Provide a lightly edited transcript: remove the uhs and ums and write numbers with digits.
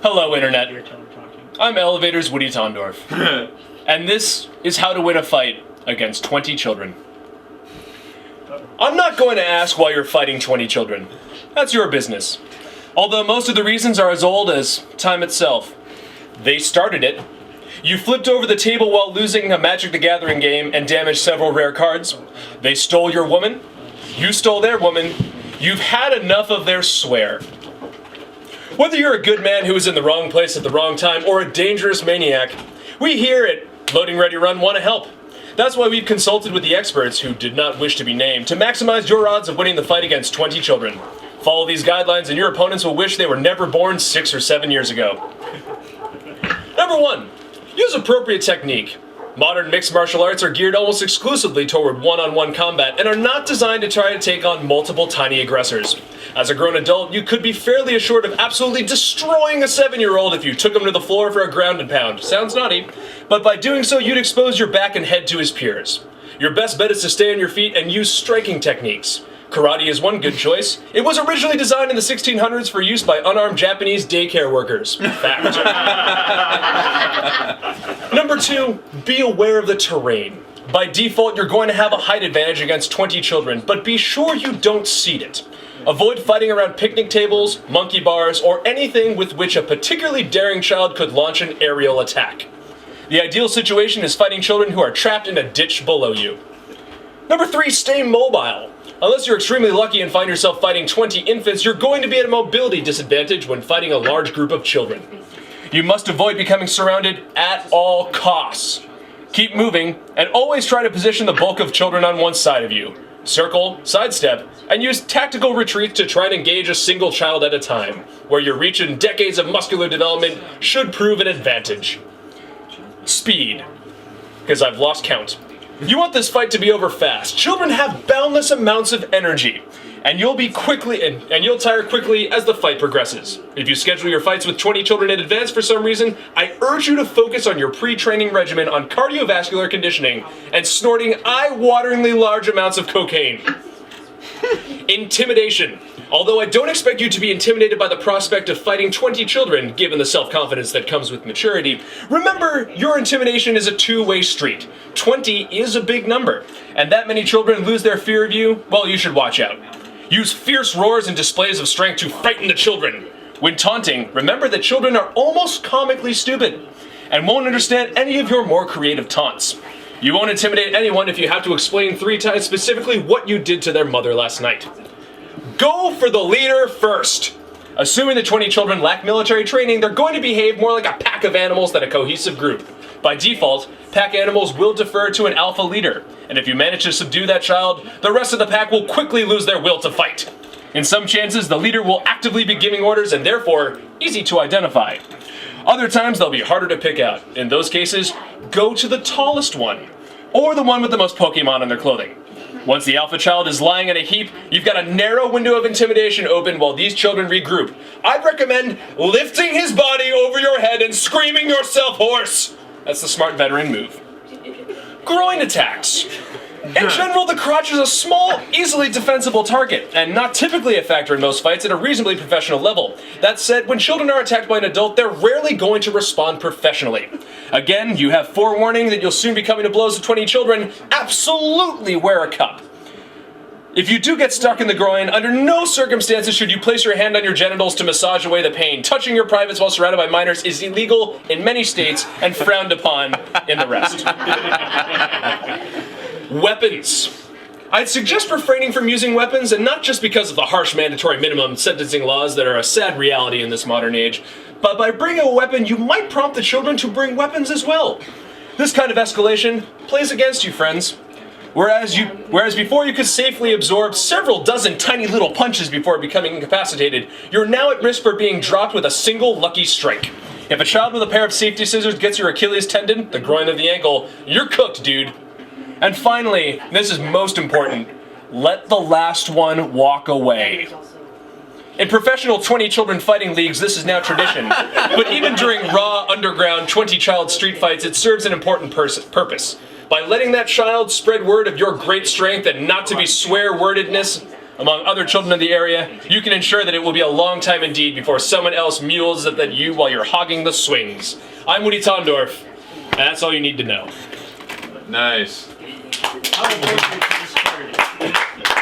Hello, Internet. I'm Elevator's Woody Tondorf. And this is how to win a fight against 20 children. I'm not going to ask why you're fighting 20 children. That's your business. Although most of the reasons are as old as time itself. They started it. You flipped over the table while losing a Magic the Gathering game and damaged several rare cards. They stole your woman. You stole their woman. You've had enough of their swear. Whether you're a good man who was in the wrong place at the wrong time or a dangerous maniac, we here at Loading Ready Run want to help. That's why we've consulted with the experts, who did not wish to be named, to maximize your odds of winning the fight against 20 children. Follow these guidelines and your opponents will wish they were never born 6 or 7 years ago. Number 1. Use appropriate technique. Modern mixed martial arts are geared almost exclusively toward one-on-one combat and are not designed to try to take on multiple tiny aggressors. As a grown adult, you could be fairly assured of absolutely destroying a 7-year-old if you took him to the floor for a ground and pound. Sounds naughty, but by doing so, you'd expose your back and head to his peers. Your best bet is to stay on your feet and use striking techniques. Karate is one good choice. It was originally designed in the 1600s for use by unarmed Japanese daycare workers. Fact. Number 2, be aware of the terrain. By default, you're going to have a height advantage against 20 children, but be sure you don't cede it. Avoid fighting around picnic tables, monkey bars, or anything with which a particularly daring child could launch an aerial attack. The ideal situation is fighting children who are trapped in a ditch below you. Number 3, stay mobile. Unless you're extremely lucky and find yourself fighting 20 infants, you're going to be at a mobility disadvantage when fighting a large group of children. You must avoid becoming surrounded at all costs. Keep moving, and always try to position the bulk of children on one side of you. Circle, sidestep, and use tactical retreats to try and engage a single child at a time, where your reach and decades of muscular development should prove an advantage. Speed, because I've lost count. You want this fight to be over fast. Children have boundless amounts of energy, and you'll tire quickly as the fight progresses. If you schedule your fights with 20 children in advance for some reason, I urge you to focus on your pre-training regimen on cardiovascular conditioning and snorting eye-wateringly large amounts of cocaine. Intimidation. Although I don't expect you to be intimidated by the prospect of fighting 20 children, given the self-confidence that comes with maturity, remember, your intimidation is a two-way street. 20 is a big number, and that many children lose their fear of you, well, you should watch out. Use fierce roars and displays of strength to frighten the children. When taunting, remember that children are almost comically stupid, and won't understand any of your more creative taunts. You won't intimidate anyone if you have to explain 3 times specifically what you did to their mother last night. Go for the leader first. Assuming the 20 children lack military training, they're going to behave more like a pack of animals than a cohesive group. By default, pack animals will defer to an alpha leader, and if you manage to subdue that child, the rest of the pack will quickly lose their will to fight. In some chances, the leader will actively be giving orders and therefore easy to identify. Other times, they'll be harder to pick out. In those cases, go to the tallest one, or the one with the most Pokemon on their clothing. Once the alpha child is lying in a heap, you've got a narrow window of intimidation open while these children regroup. I'd recommend lifting his body over your head and screaming yourself hoarse. That's the smart veteran move. Groin attacks. In general, the crotch is a small, easily defensible target, and not typically a factor in most fights at a reasonably professional level. That said, when children are attacked by an adult, they're rarely going to respond professionally. Again, you have forewarning that you'll soon be coming to blows with 20 children. Absolutely wear a cup. If you do get stuck in the groin, under no circumstances should you place your hand on your genitals to massage away the pain. Touching your privates while surrounded by minors is illegal in many states and frowned upon in the rest. Weapons. I'd suggest refraining from using weapons, and not just because of the harsh mandatory minimum sentencing laws that are a sad reality in this modern age, but by bringing a weapon, you might prompt the children to bring weapons as well. This kind of escalation plays against you, friends. Whereas before you could safely absorb several dozen tiny little punches before becoming incapacitated, you're now at risk for being dropped with a single lucky strike. If a child with a pair of safety scissors gets your Achilles tendon, the groin of the ankle, you're cooked, dude. And finally, this is most important, let the last one walk away. In professional 20 children fighting leagues, this is now tradition. But even during raw, underground 20-child street fights, it serves an important purpose. By letting that child spread word of your great strength and not to be swear-wordedness, among other children in the area, you can ensure that it will be a long time indeed before someone else mules at you while you're hogging the swings. I'm Woody Tondorf, and that's all you need to know. Nice. I would like to this party.